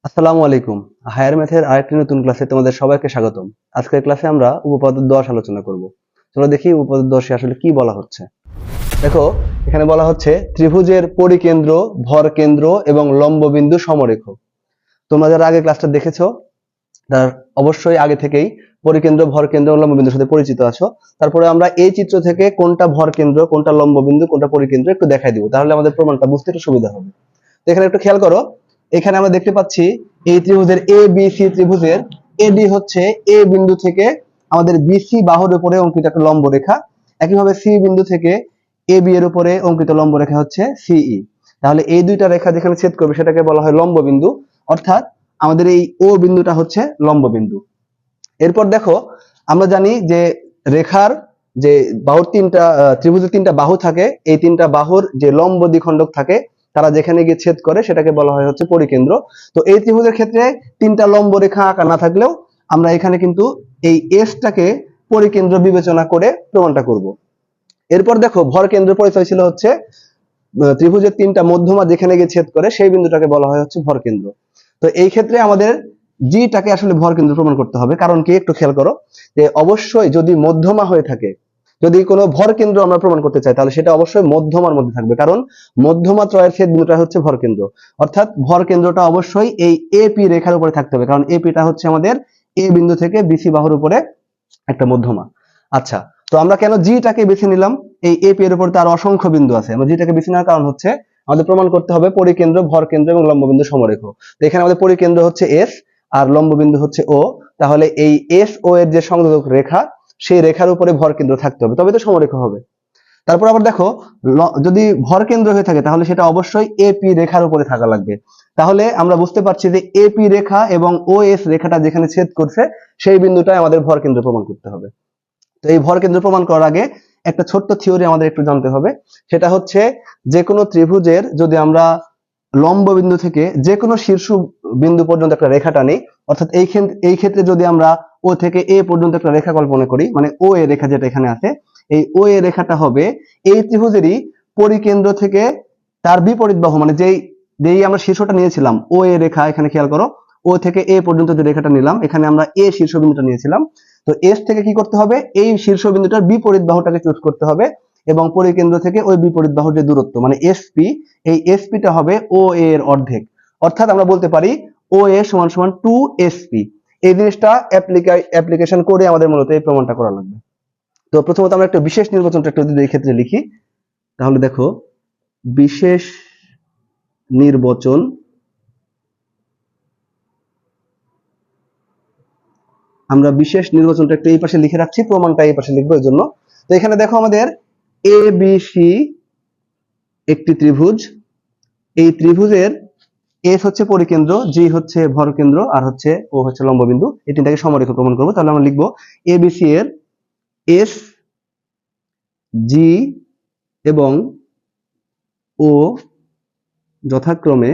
আসসালামু আলাইকুম। হায়ার ম্যাথের আরেকটি নতুন ক্লাসে তোমাদের সবাইকে স্বাগতম। আজকের ক্লাসে আমরা উপপাদ্য 10 আলোচনা করব। চলো দেখি উপপাদ্য 10 আসলে কি বলা হচ্ছে। দেখো, এখানে বলা হচ্ছে ত্রিভুজের পরিকেন্দ্র, ভরকেন্দ্র এবং লম্ববিন্দু সমরেখ। তোমরা যারা আগে ক্লাসটা দেখেছো তার অবশ্যই আগে থেকেই পরিকেন্দ্র, ভরকেন্দ্র এবং লম্ববিন্দুর সাথে পরিচিত আছো। তারপরে আমরা এই চিত্র থেকে কোনটা ভরকেন্দ্র, কোনটা লম্ববিন্দু, কোনটা পরিকেন্দ্র একটু দেখাই দিব, তাহলে আমাদের প্রমাণটা বুঝতে একটু সুবিধা হবে। তো এখানে একটু খেয়াল করো, এখানে আমরা দেখতে পাচ্ছি এই ত্রিভুজের এ বি সি ত্রিভুজের এডি হচ্ছে এ বিন্দু থেকে আমাদের বিসি বাহুর উপরে অঙ্কিত একটা লম্ব রেখা। একইভাবে সি বিন্দু থেকে এ বি এর উপরে অঙ্কিত লম্ব রেখা হচ্ছে সিই। তাহলে এই দুইটা রেখা যেখানে ছেদ করবে সেটাকে বলা হয় লম্ব বিন্দু, অর্থাৎ আমাদের এই ও বিন্দুটা হচ্ছে লম্ব বিন্দু। এরপর দেখো, আমরা জানি যে রেখার যে বাহুর ত্রিভুজের তিনটা বাহু থাকে, এই তিনটা বাহুর যে লম্ব দ্বিখণ্ডক থাকে তারা যেখানে গিয়ে ছেদ করে সেটাকে বলা হয় হচ্ছে পরিকেন্দ্র। তো এই ত্রিভুজের ক্ষেত্রে তিনটা লম্ব রেখা আঁকা না থাকলেও আমরা এখানে কিন্তু এই এসটাকে পরিকেন্দ্র বিবেচনা করে প্রমাণটা করব। এরপর দেখো, ভর কেন্দ্র পরিচয় ছিল হচ্ছে ত্রিভুজের তিনটা মধ্যমা যেখানে গিয়ে ছেদ করে সেই বিন্দুটাকে বলা হয় হচ্ছে ভর কেন্দ্র। তো এই ক্ষেত্রে আমাদের জিটাকে আসলে ভর কেন্দ্র প্রমাণ করতে হবে, কারণ কি একটু খেয়াল করো যে অবশ্যই যদি মধ্যমা হয়ে থাকে, যদি কোনো ভর কেন্দ্র আমরা প্রমাণ করতে চাই তাহলে সেটা অবশ্যই মধ্যমার মধ্যে থাকবে, কারণ মধ্যমা ত্রয়ের ছেদ বিন্দুটা হচ্ছে ভর কেন্দ্র। অর্থাৎ ভর কেন্দ্রটা অবশ্যই এই এপি রেখার উপরে থাকতে হবে, কারণ এপিটা হচ্ছে আমাদের এ বিন্দু থেকে বিসি বাহুর উপরে একটা মধ্যমা। আচ্ছা, তো আমরা কেন জিটাকে বেছে নিলাম? এই এপি এর উপর তার অসংখ্য বিন্দু আছে, আমরা জিটাকে বেছে নেওয়ার কারণ হচ্ছে আমাদের প্রমাণ করতে হবে পরিকেন্দ্র, ভরকেন্দ্র এবং লম্ববিন্দু সমরেখ। তো এখানে আমাদের পরিকেন্দ্র হচ্ছে এস আর লম্ববিন্দু হচ্ছে ও। তাহলে এই এস ও এর যে সংযোজক রেখা, সেই রেখার উপরে ভরকেন্দ্র থাকতে হবে, তবে তো সমরেখ হবে। তারপর আবার দেখো, যদি ভরকেন্দ্র হয়ে থাকে তাহলে সেটা অবশ্যই এপি রেখার উপরে থাকা লাগবে। তাহলে আমরা বুঝতে পারছি যে এপি রেখা এবং ও এস রেখাটা যেখানে ছেদ করছে সেই বিন্দুটাই আমাদের ভরকেন্দ্র প্রমাণ করতে হবে। তো এই ভরকেন্দ্র প্রমাণ করার আগে একটা ছোট্ট থিওরি আমাদের একটু জানতে হবে। সেটা হচ্ছে, যে কোনো ত্রিভুজের যদি আমরা লম্ব বিন্দু থেকে যে কোনো শীর্ষ বিন্দু পর্যন্ত একটা রেখা টানি, অর্থাৎ এই ক্ষেত্রে যদি আমরা ও থেকে এ পর্যন্ত একটা রেখা কল্পনা করি, মানে ও এ রেখা যেটা এখানে আছে, এই ও এ রেখাটা হবে এই ত্রিভুজেরই পরিকেন্দ্র থেকে তার বিপরীত বাহু, মানে যেই আমরা শীর্ষটা নিয়েছিলাম ও এ রেখা, এখানে খেয়াল করো ও থেকে এ পর্যন্ত যে রেখাটা নিলাম, এখানে আমরা এ শীর্ষবিন্দুটা নিয়েছিলাম। তো এস থেকে কি করতে হবে, এই শীর্ষবিন্দুটার বিপরীত বাহুটাকে চুজ করতে হবে এবং পরিকেন্দ্র থেকে ওই বিপরীত বাহুর যে দূরত্ব মানে এসপি, এই এসপিটা হবে ও এর অর্ধেক। অর্থাৎ আমরা বলতে পারি ও এ সমান সমান 2sp। এই জিনিসটা অ্যাপ্লিকেশন করে আমাদের মূলত এই প্রমাণটা করা লাগবে। তো প্রথমত আমরা একটা বিশেষ নির্বাচনটা একটু যদি এই ক্ষেত্রে লিখি, তাহলে দেখো, বিশেষ নির্বাচন, আমরা বিশেষ নির্বাচনটা একটু এই পাশে লিখে রাখছি, প্রমাণটা এই পাশে লিখবো এই জন্য। তো এখানে দেখো, আমাদের এ বি সি একটি ত্রিভুজ, এই ত্রিভুজের এস হচ্ছে পরিকেন্দ্র, জি হচ্ছে ভরকেন্দ্র, আর হচ্ছে ও হচ্ছে লম্ববিন্দু। এই তিনটাকে সমরেখ প্রমাণ করবো। তাহলে আমরা লিখবো এ বি সি এর এস, জি এবং ও যথাক্রমে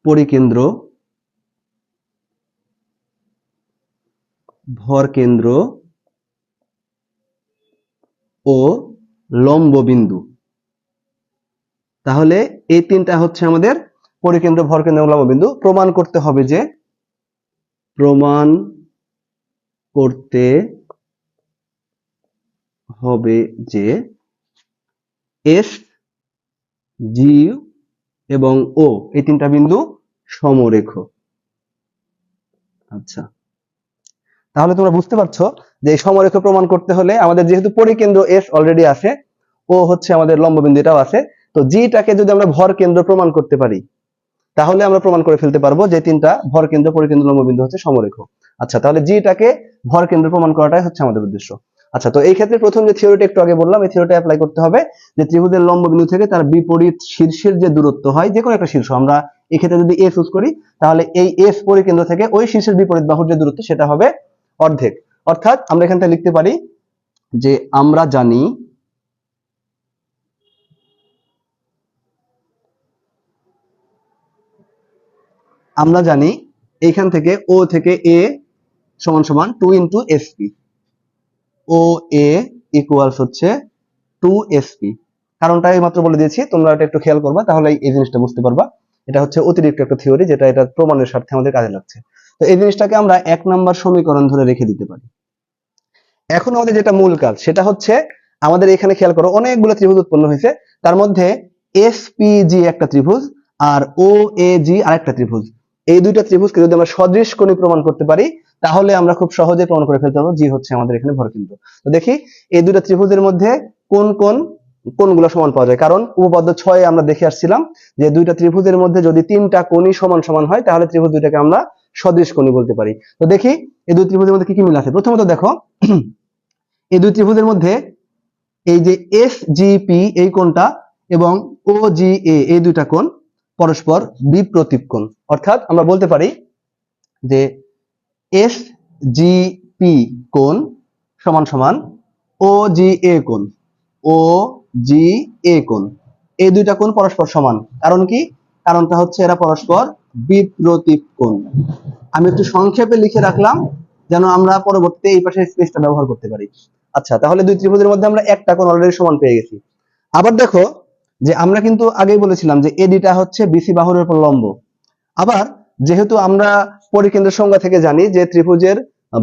পরিকেন্দ্র, ভরকেন্দ্র ও লম্ববিন্দু। তাহলে এই তিনটা হচ্ছে আমাদের পরিকেন্দ্র, ভরকেন্দ্র এবং লম্ববিন্দু। প্রমাণ করতে হবে যে এস, জি এবং ও এই তিনটা বিন্দু সমরেখ। আচ্ছা, তাহলে তোমরা বুঝতে পারছো যে এই সমরেখ প্রমাণ করতে হলে আমাদের যেহেতু পরিকেন্দ্র এস অলরেডি আছে, ও হচ্ছে আমাদের লম্ববিন্দু এটাও আছে, তো জিটাকে যদি আমরা ভরকেন্দ্র প্রমাণ করতে পারি তাহলে আমরা প্রমাণ করে ফেলতে পারবো যে তিনটা ভরকেন্দ্র, পরিকেন্দ্র, লম্ববিন্দু হচ্ছে সমরেখ। আচ্ছা, তাহলে জিটাকে ভরকেন্দ্র প্রমাণ করাটাই হচ্ছে আমাদের উদ্দেশ্য। আচ্ছা, তো এই ক্ষেত্রে প্রথম যে থিওরিটা একটু আগে বললাম, এই থিওরিটা অ্যাপ্লাই করতে হবে যে ত্রিভুজের লম্ববিন্দু থেকে তার বিপরীত শীর্ষের যে দূরত্ব হয়, যে কোনো একটা শীর্ষ, আমরা এই ক্ষেত্রে যদি এ চুজ করি তাহলে এই এস পরিকেন্দ্র থেকে ওই শীর্ষের বিপরীত বাহুর যে দূরত্ব সেটা হবে অর্ধেক। অর্থাৎ আমরা এখান থেকে লিখতে পারি যে আমরা জানি এইখান থেকে ও থেকে এ সমান সমান 2 × sp, ও এ ইকুয়ালস হচ্ছে 2sp। কারণটা এই মাত্র বলে দিয়েছি, তোমরা এটা একটু খেয়াল করবা, তাহলে এই জিনিসটা বুঝতে পারবা। এটা হচ্ছে অতিরিক্ত একটা থিওরি, যেটা এটা প্রমাণের স্বার্থে আমাদের কাজে লাগছে। তো এই জিনিসটাকে আমরা 1 নাম্বার সমীকরণ ধরে রেখে দিতে পারি। এখন আমাদের যেটা মূল কাজ সেটা হচ্ছে, আমাদের এখানে খেয়াল করো অনেকগুলো ত্রিভুজ উৎপন্ন হয়েছে, তার মধ্যে এসপিজি একটা ত্রিভুজ আর ওএজি আরেকটা ত্রিভুজ। এই দুইটা ত্রিভুজকে যদি আমরা সদৃশ কোণী প্রমাণ করতে পারি, তাহলে আমরা খুব সহজে প্রমাণ করে ফেলতে পারবো জি হচ্ছে আমাদের এখানে ভরকেন্দ্র। তো দেখি এই দুইটা ত্রিভুজের মধ্যে কোন কোন কোণগুলো সমান পাওয়া যায়। কারণ উপপাদ্য 6 আমরা দেখে আসছিলাম যে দুইটা ত্রিভুজের মধ্যে যদি তিনটা কোণই সমান সমান হয়, তাহলে ত্রিভুজ দুইটাকে আমরা সদৃশ কোণী বলতে পারি। তো দেখি এই দুই ত্রিভুজের মধ্যে কি কি মিল আছে। প্রথমত দেখো, এই দুই ত্রিভুজের মধ্যে এই যে এসজিপি এই কোণটা এবং ওজিএ এই দুইটা কোণ পরস্পর বিপ্রতীপ কোণ। অর্থাৎ আমরা বলতে পারি যে এসজিপি কোণ সমান সমান ওজিএ কোণ। ওজিএ কোণ, এই দুইটা কোণ পরস্পর সমান। কারণ কি? কারণটা হচ্ছে এরা পরস্পর বিপ্রতীপ কোণ। আমি একটু সংক্ষেপে লিখে রাখলাম যেন আমরা পরবর্তীতে এই পাশে স্পেসটা ব্যবহার করতে পারি। আচ্ছা, তাহলে দুই ত্রিভুজের মধ্যে আমরা একটা কোণ অলরেডি সমান পেয়ে গেছি। আবার দেখো যে আমরা কিন্তু আগেই বলেছিলাম যে এডিটা হচ্ছে বিসি বাহুর উপর লম্ব। আবার যেহেতু আমরা পরিকেন্দ্রের সংজ্ঞা থেকে জানি যে ত্রিভুজের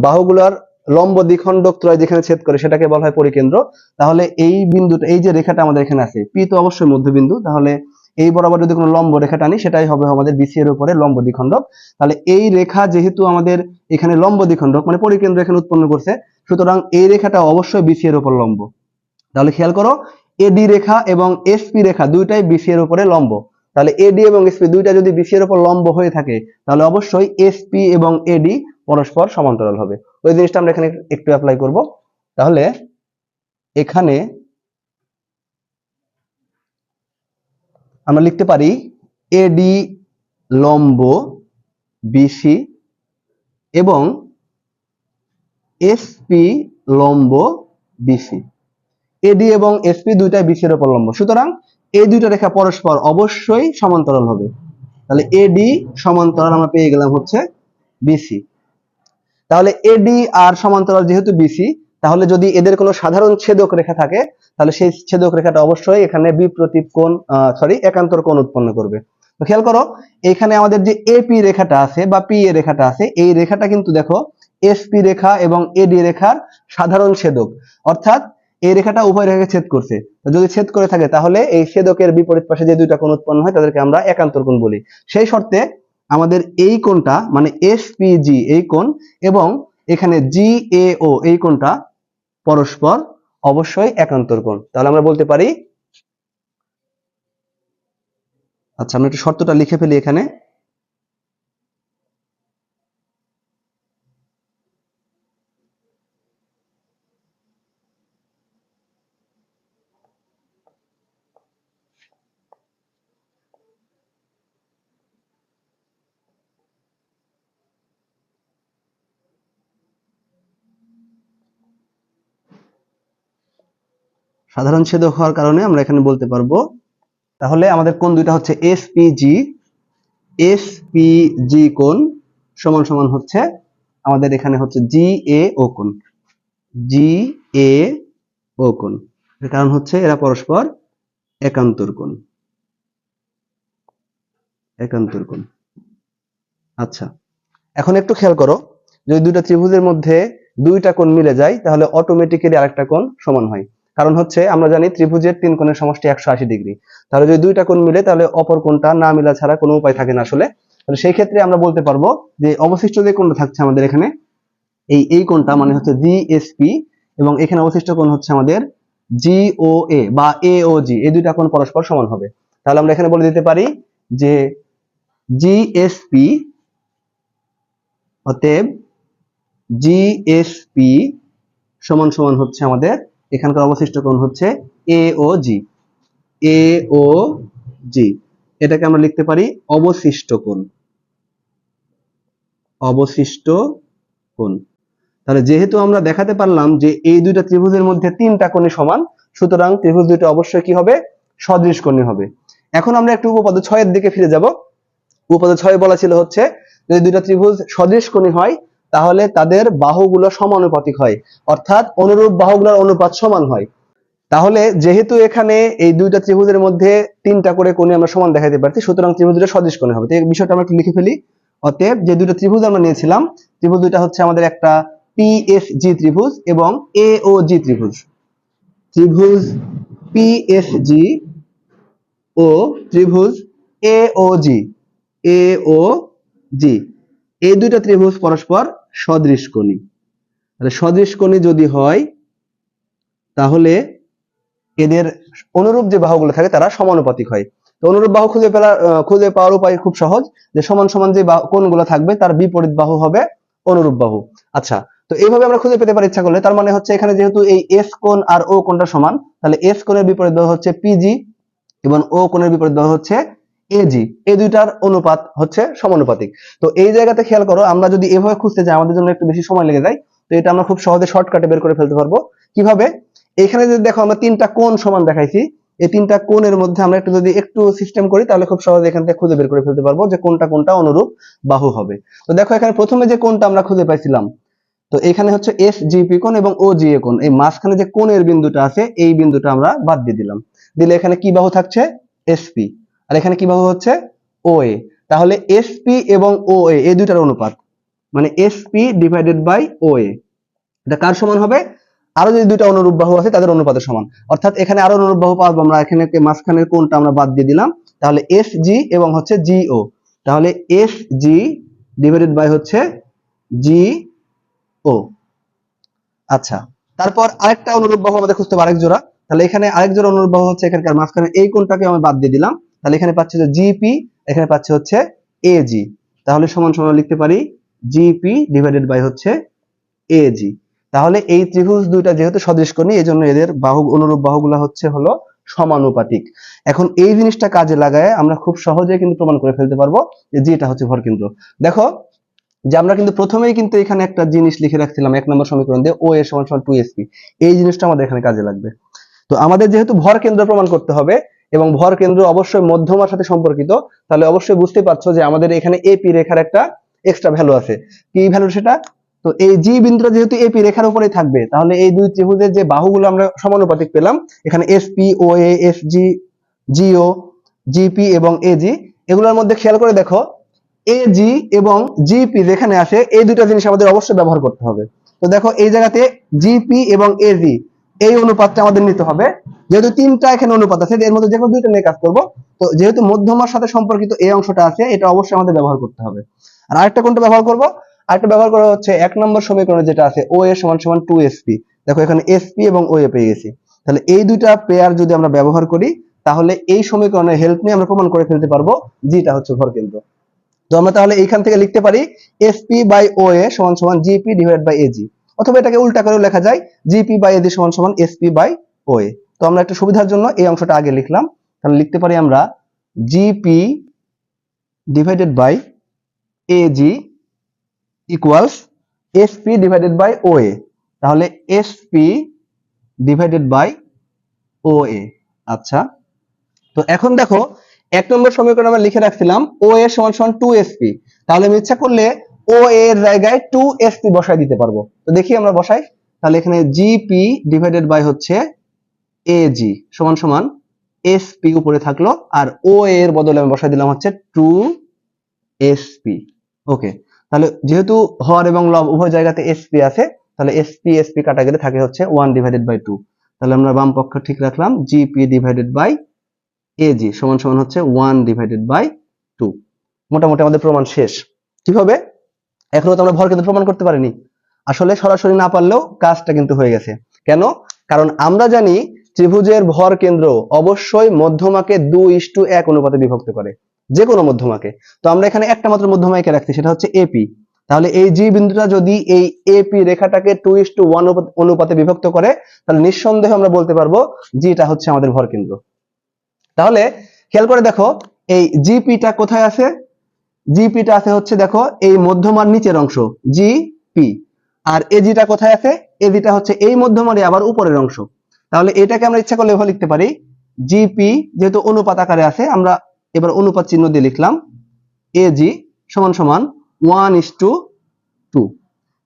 বাহুগুলোর লম্ব দ্বিখণ্ডক ত্রয় যেখানে ছেদ করে সেটাকে বলা হয় পরিকেন্দ্র, তাহলে এই বিন্দুটা, এই যে রেখাটা আমাদের এখানে আছে, পি তো অবশ্যই মধ্যবিন্দু, তাহলে এই বরাবর যদি কোনো লম্ব রেখা টানি সেটাই হবে আমাদের বিসি এর উপরে লম্ব দ্বিখণ্ডক। তাহলে এই রেখা যেহেতু আমাদের এখানে লম্ব দ্বিখণ্ডক মানে পরিকেন্দ্র এখানে উৎপন্ন করছে, সুতরাং এই রেখাটা অবশ্যই বিসি এর উপর লম্ব। তাহলে খেয়াল করো, এডি রেখা এবং এসপি রেখা দুইটাই বিসি এর উপরে লম্ব। তাহলে এডি এবং এসপি দুইটা যদি বিসি এর উপর লম্ব হয়ে থাকে, তাহলে অবশ্যই এসপি এবং এডি পরস্পর সমান্তরাল হবে। ওই জিনিসটা আমরা এখানে একটু অ্যাপ্লাই করব। তাহলে এখানে আমরা লিখতে পারি এডি লম্ব বিসি এবং এসপি লম্ব বিসি। এডি এবং এসপি দুইটাই বিসি এর উপর লম্ব, সুতরাং এই দুইটা রেখা পরস্পর অবশ্যই সমান্তরাল হবে। তাহলে এডি সমান্তরাল আমরা পেয়ে গেলাম হচ্ছে বিসি। তাহলে এডি আর সমান্তরাল যেহেতু বিসি, তাহলে যদি এদের কোনো সাধারণ ছেদক রেখা থাকে, তাহলে সেই ছেদক রেখাটা অবশ্যই এখানে বিপ্রতীপ কোণ একান্তর কোণ উৎপন্ন করবে। তো খেয়াল করো, এখানে আমাদের যে এপি রেখাটা আছে বা পি এ রেখাটা আছে, এই রেখাটা কিন্তু দেখো এসপি রেখা এবং এডি রেখার সাধারণ ছেদক, অর্থাৎ এই রেখাটা উভয় রেখাকে ছেদ করছে। যদি ছেদ করে থাকে তাহলে এই ছেদকের বিপরীত পাশে যে দুইটা কোণ উৎপন্ন হয় তাদেরকে আমরা একান্তর কোণ বলি। সেই শর্তে আমাদের এই কোণটা মানে এসপিজি এই কোণ এবং এখানে জিএও এই কোণটা পরস্পর অবশ্যই একান্তর কোণ। তাহলে আমরা বলতে পারি, আচ্ছা আমরা একটু শর্তটা লিখে ফেলি এখানে। সাধারণ ছেদক হওয়ার কারণে আমরা এখানে বলতে পারবো, তাহলে আমাদের কোণ দুইটা হচ্ছে এসপিজি। এসপিজি কোণ সমান সমান হচ্ছে আমাদের এখানে হচ্ছে জিএও কোণ। জিএও কোণ, এর কারণ হচ্ছে এরা পরস্পর একান্তর কোণ। একান্তর কোণ। আচ্ছা, এখন একটু খেয়াল করো, যদি দুইটা ত্রিভুজের মধ্যে দুইটা কোণ মিলে যায় তাহলে অটোমেটিক্যালি আরেকটা কোণ সমান হয়। কারণ হচ্ছে আমরা জানি ত্রিভুজের তিন কোণের সমষ্টি 180 ডিগ্রি। তাহলে যদি দুইটা কোণ মিলে তাহলে অপর কোণটা না মিলা ছাড়া কোনো উপায় থাকে না আসলে। তাহলে সেই ক্ষেত্রে আমরা বলতে পারবো যে অবশিষ্ট যে কোণটা থাকছে আমাদের এখানে, এই কোণটা মানে হচ্ছে জিএসপি এবং এখানে অবশিষ্ট কোণ হচ্ছে আমাদের জিওএ বা এওজি, এই দুইটা কোণ পরস্পর সমান হবে। তাহলে আমরা এখানে বলে দিতে পারি যে জিএসপি, অতএব জিএসপি সমান সমান হচ্ছে আমাদের এখানকার অবশিষ্ট কোণ হচ্ছে এওজি। এওজি এটাকে আমরা লিখতে পারি অবশিষ্ট কোণ। অবশিষ্ট কোণ। তাহলে যেহেতু আমরা দেখাতে পারলাম যে এই দুইটা ত্রিভুজের মধ্যে তিনটা কোণই সমান, সুতরাং ত্রিভুজ দুইটা অবশ্যই কি হবে? সদৃশ কোণী হবে। এখন আমরা একটু উপপাদ্য 6 এর দিকে ফিরে যাব। উপপাদ্য 6 বলা ছিল হচ্ছে যদি দুইটা ত্রিভুজ সদৃশ কোণী হয় তাহলে তাদের বাহুগুলো সমানুপাতিক হয়, অর্থাৎ অনুরূপ বাহুগুলোর অনুপাত সমান হয়। তাহলে যেহেতু এখানে এই দুইটা ত্রিভুজের মধ্যে তিনটা করে কোণে আমরা সমান দেখাতে পারছি, সুতরাং ত্রিভুজ দুটো সদৃশ কোণে হবে। তো এই বিষয়টা আমরা একটু লিখে ফেলি। অতএব যে দুটো ত্রিভুজ আমরা নিয়েছিলাম, ত্রিভুজ দুইটা হচ্ছে আমাদের একটা পিএসজি ত্রিভুজ এবং এওজি ত্রিভুজ। ত্রিভুজ পিএসজি ও ত্রিভুজ এওজি এওজি এই দুইটা ত্রিভুজ পরস্পর সদৃশকোণী। তাহলে সদৃশকোণী যদি হয় তাহলে এদের অনুরূপ যে বাহুগুলো থাকে তারা সমানুপাতিক হয়। তো অনুরূপ বাহু খুঁজে পাওয়ার উপায় খুব সহজ, যে সমান সমান যে কোণগুলো থাকবে তার বিপরীত বাহু হবে অনুরূপ বাহু। আচ্ছা, তো এইভাবে আমরা খুঁজে পেতে পারি ইচ্ছা করলে। তার মানে হচ্ছে এখানে যেহেতু এই এস কোণ আর ও কোণটা সমান, তাহলে এস কোণের বিপরীত বাহু হচ্ছে পিজি এবং ও কোণের বিপরীত বাহু হচ্ছে এজি। এই দুইটার অনুপাত হচ্ছে সমানুপাতিক। তো এই জায়গাতে খেয়াল করো, আমরা যদি এভাবে খুঁজতে যাই আমাদের জন্য একটু বেশি সময় লেগে যায়। তো এটা আমরা খুব সহজে শর্টকাটে বের করে ফেলতে পারবো। কিভাবে? এখানে যদি দেখো আমরা তিনটা কোণ সমান দেখাইছি, এই তিনটা কোণের মধ্যে আমরা একটু সিস্টেম করি তাহলে খুব সহজে এখান থেকে খুঁজে বের করে ফেলতে পারবো যে কোনটা কোনটা অনুরূপ বাহু হবে। তো দেখো এখানে প্রথমে যে কোণটা আমরা খুঁজে পাইছিলাম, তো এখানে হচ্ছে এস জিপি কোণ এবং ও জি এ কোণ। এই মাঝখানে যে কোণের বিন্দুটা আছে এই বিন্দুটা আমরা বাদ দিয়ে দিলাম। দিলে এখানে কি বাহু থাকছে? এসপি। আর এখানে কি বাহু হচ্ছে? ও এ। তাহলে এসপি এবং ও এ এই দুইটার অনুপাত, মানে এসপি ডিভাইডেড বাই ও এ, এটা কার সমান হবে? আরো যে দুইটা অনুরূপ বাহু আছে তাদের অনুপাতের সমান। অর্থাৎ এখানে আরো অনুরূপ বাহু পাবো আমরা, এখানে মাঝখানের কোণটা আমরা বাদ দিয়ে দিলাম। তাহলে এস জি এবং হচ্ছে জি ও। তাহলে এস জি ডিভাইডেড বাই হচ্ছে জি ও। আচ্ছা, তারপর আরেকটা অনুরূপ বাহু আমাদের খুঁজতে হবে, আরেক জোড়া। তাহলে এখানে আরেক জোড়া অনুরূপ বাহু হচ্ছে এখানকার মাঝখানে এই কোণটাকে আমি বাদ দিয়ে দিলাম। তাহলে এখানে পাচ্ছি যে জিপি, এখানে পাচ্ছি হচ্ছে এজি। তাহলে সমান সমান লিখতে পারি জিপি ডিভাইডেড বাই হচ্ছে এজি। তাহলে এই ত্রিভুজ দুইটা যেহেতু সদৃশকোণী, এজন্য এদের বাহু অনুরূপ বাহুগুলো হলো সমানুপাতিক। এখন এই জিনিসটা কাজে লাগায় আমরা খুব সহজে কিন্তু প্রমাণ করে ফেলতে পারবো যে এটা হচ্ছে ভরকেন্দ্র। দেখো যে আমরা কিন্তু প্রথমেই কিন্তু এখানে একটা জিনিস লিখে রাখছিলাম 1 নম্বর সমীকরণ দিয়ে, ও এ সমান সমান 2sp। এই জিনিসটা আমাদের এখানে কাজে লাগবে। তো আমাদের যেহেতু ভর কেন্দ্র প্রমাণ করতে হবে এবং ভর কেন্দ্র অবশ্যই মধ্যমার সাথে সম্পর্কিত, তাহলে অবশ্যই বুঝতে পারছো যে আমাদের এখানে এপি রেখার একটা এক্সট্রা ভ্যালু আছে। কি ভ্যালু সেটা? তো এই জি বিন্দুটা যেহেতু এপি রেখার উপরেই থাকবে, তাহলে এই দুই ত্রিভুজের যে বাহুগুলো আমরা সমানুপাতিক পেলাম, এখানে এসপি ও এ, এসজি জিও, জিপি এবং এজি, এগুলোর মধ্যে খেয়াল করে দেখো এজি এবং জিপি যেখানে আসে এই দুটো জিনিস আমাদের অবশ্যই ব্যবহার করতে হবে। তো দেখো এই জায়গাতে জিপি এবং এজি এই অনুপাতটা আমাদের নিতে হবে। যেহেতু তিনটা এখানে অনুপাত আছে, এর মধ্যে যে কোনো দুইটা নিয়ে কাজ করব। তো যেহেতু মধ্যমার সাথে সম্পর্কিত এই অংশটা আছে, এটা অবশ্যই আমাদের ব্যবহার করতে হবে। আর আরেকটা কোনটা ব্যবহার করব? আরেকটা ব্যবহার করা হচ্ছে 1 নম্বর সমীকরণে যেটা আছে ও এ সমান সমান 2sp। দেখো এখানে sp এবং ও এ পেয়ে গেছি। তাহলে এই দুইটা পেয়ার যদি আমরা ব্যবহার করি, তাহলে এই সমীকরণের হেল্প নিয়ে আমরা প্রমাণ করে ফেলতে পারবো যে এটা হচ্ছে ভরকেন্দ্র। তো আমরা তাহলে এইখান থেকে লিখতে পারি sp বাই ওএ সমান সমান gp ডিভাইড বাই এজি, অথবা এটাকে উল্টা করেও লেখা যায় gp বাই এজি সমান সমান sp বাই ওএ। তো আমরা একটু সুবিধার জন্য এই অংশটা আগে লিখলাম। তাহলে লিখতে পারি আমরা gp divided by AG equals sp divided by OA. তাহলে sp ডিভাইডেড বাই ওএ। আচ্ছা, তো এখন দেখো 1 নম্বর সমীকরণ আমরা লিখে রাখছিলাম ও এ সমান সমান 2sp। তাহলে আমি ইচ্ছা করলে ও এর জায়গায় 2sp বসাই দিতে পারবো। তো দেখি আমরা বসাই। তাহলে এখানে gp ডিভাইডেড বাই হচ্ছে ag সমান সমান sp উপরে থাকলো, আর ও এর বদলে আমি বসাই দিলাম হচ্ছে 2sp। ওকে, তাহলে যেহেতু হর এবং লব উভয় জায়গাতে sp আছে, তাহলে sp কাটা গেলে থাকে হচ্ছে 1 ডিভাইডেড বাই 2। তাহলে আমরা বাম পক্ষ ঠিক রাখলাম, gp ডিভাইডেড বাই এজি সমান সমান হচ্ছে 1 ডিভাইডেড বাই 2। মোটামুটি আমাদের প্রমাণ শেষ। কিভাবে? এখনো তো আমরা ভরকেন্দ্র প্রমাণ করতে পারিনি। আসলে সরাসরি না পারলেও কাজটা কিন্তু হয়ে গেছে। কেন? কারণ আমরা জানি ত্রিভুজের ভর কেন্দ্র অবশ্যই মধ্যমাকে 2:1 অনুপাতে বিভক্ত করে, যে কোনো মধ্যমাকে। তো আমরা এখানে একটা মাত্র মধ্যমা এঁকে রাখছি, সেটা হচ্ছে এপি। তাহলে এই জি বিন্দুটা যদি এই এপি রেখাটাকে 2:1 অনুপাতে বিভক্ত করে, তাহলে নিঃসন্দেহে আমরা বলতে পারবো যে এটা হচ্ছে আমাদের ভর কেন্দ্র। তাহলে খেয়াল করে দেখো এই জিপিটা কোথায় আছে? জিপিটা আছে হচ্ছে দেখো এই মধ্যমার নিচের অংশ জিপি। আর এজিটা কোথায় আছে? এজিটা হচ্ছে এই মধ্যমারই আবার উপরের অংশ। তাহলে এটাকে আমরা ইচ্ছা করলে এভাবে লিখতে পারি, জিপি যেহেতু অনুপাত আকারে আছে, আমরা এবার অনুপাত চিহ্ন দিয়ে লিখলাম এজি সমান সমান 1:2।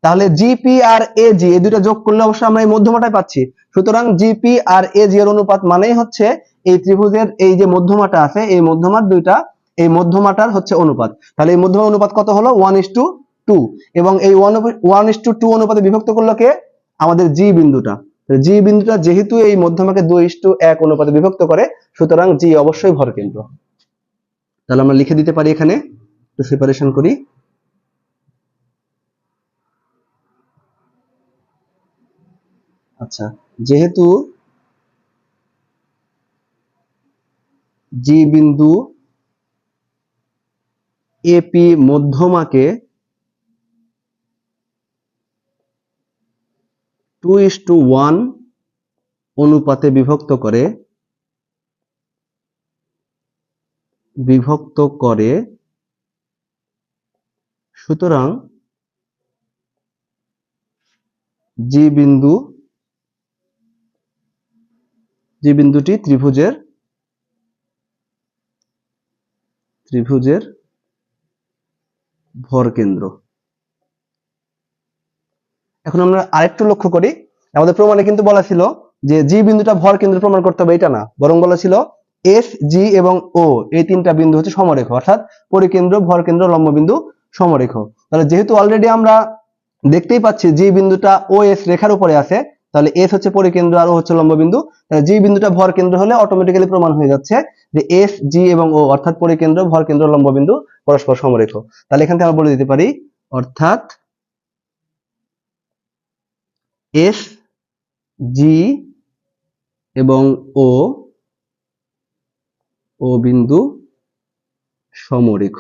তাহলে জিপি আর এজি এই দুটো যোগ করলে অবশ্যই আমরা এই মধ্যমাটাই পাচ্ছি। সুতরাং জিপি আর এজি এর অনুপাত মানেই হচ্ছে এই ত্রিভুজের এই যে মধ্যমাটা আছে এই মধ্যমার দুইটা এই মধ্যমাটার হচ্ছে অনুপাত। তাহলে এই মধ্যমার অনুপাত কত হলো 1:2 এবং এই 1:2 অনুপাতে বিভক্ত করলো কে আমাদের জি বিন্দুটা। জি বিন্দুটা যেহেতু এই মধ্যমাকে 2:1 অনুপাতে বিভক্ত করে সুতরাং জি অবশ্যই ভরকেন্দ্র। তাহলে আমরা লিখে দিতে পারি এখানে, একটু সেপারেশন করি। আচ্ছা, যেহেতু জি বিন্দু এপি মধ্যমাকে 2:1 অনুপাতে বিভক্ত করে সুতরাং জি বিন্দুটি ত্রিভুজের ভরকেন্দ্র। এখন আমরা আরেকটু লক্ষ্য করি, আমাদের প্রমাণে কিন্তু বলা ছিল যে জি বিন্দুটা ভরকেন্দ্র প্রমাণ করতে হবে, এটা না, বরং বলা ছিল এস, জি এবং ও এই তিনটা বিন্দু হচ্ছে সমরেখ, অর্থাৎ পরিকেন্দ্র, ভরকেন্দ্র, লম্ববিন্দু, সমরেখ। তাহলে যেহেতু অলরেডি আমরা দেখতেই পাচ্ছি জি বিন্দুটা ও এস রেখার উপরে আছে, তাহলে এস হচ্ছে পরিকেন্দ্র আর ও হচ্ছে লম্ববিন্দু, তাহলে জি বিন্দুটা ভরকেন্দ্র হলে অটোমেটিক্যালি প্রমাণ হয়ে যাচ্ছে যে এস, জি এবং ও অর্থাৎ পরিকেন্দ্র, ভরকেন্দ্র, লম্ববিন্দু পরস্পর সমরেখ। তাহলে এখান থেকে আমরা বলে দিতে পারি অর্থাৎ এস, জি এবং ও বিন্দু সমরেখ।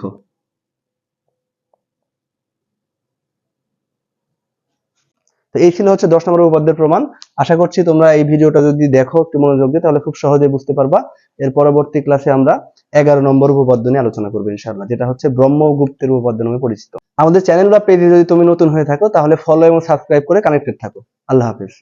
তো এই ছিল হচ্ছে 10 নম্বর উপপাদ্যের প্রমাণ। আশা করছি তোমরা এই ভিডিওটা যদি দেখো একটু মনোযোগ দিয়ে তাহলে খুব সহজেই বুঝতে পারবা। এর পরবর্তী ক্লাসে আমরা 11 নম্বর উপপাদ্য নিয়ে আলোচনা করবো ইনশাআল্লাহ, যেটা হচ্ছে ব্রহ্মগুপ্তের উপপাদ্য নামে পরিচিত। আমাদের চ্যানেল বা পেজে যদি তুমি নতুন হয়ে থাকো তাহলে ফলো এবং সাবস্ক্রাইব করে কানেক্টেড থাকো। আল্লাহ হাফেজ।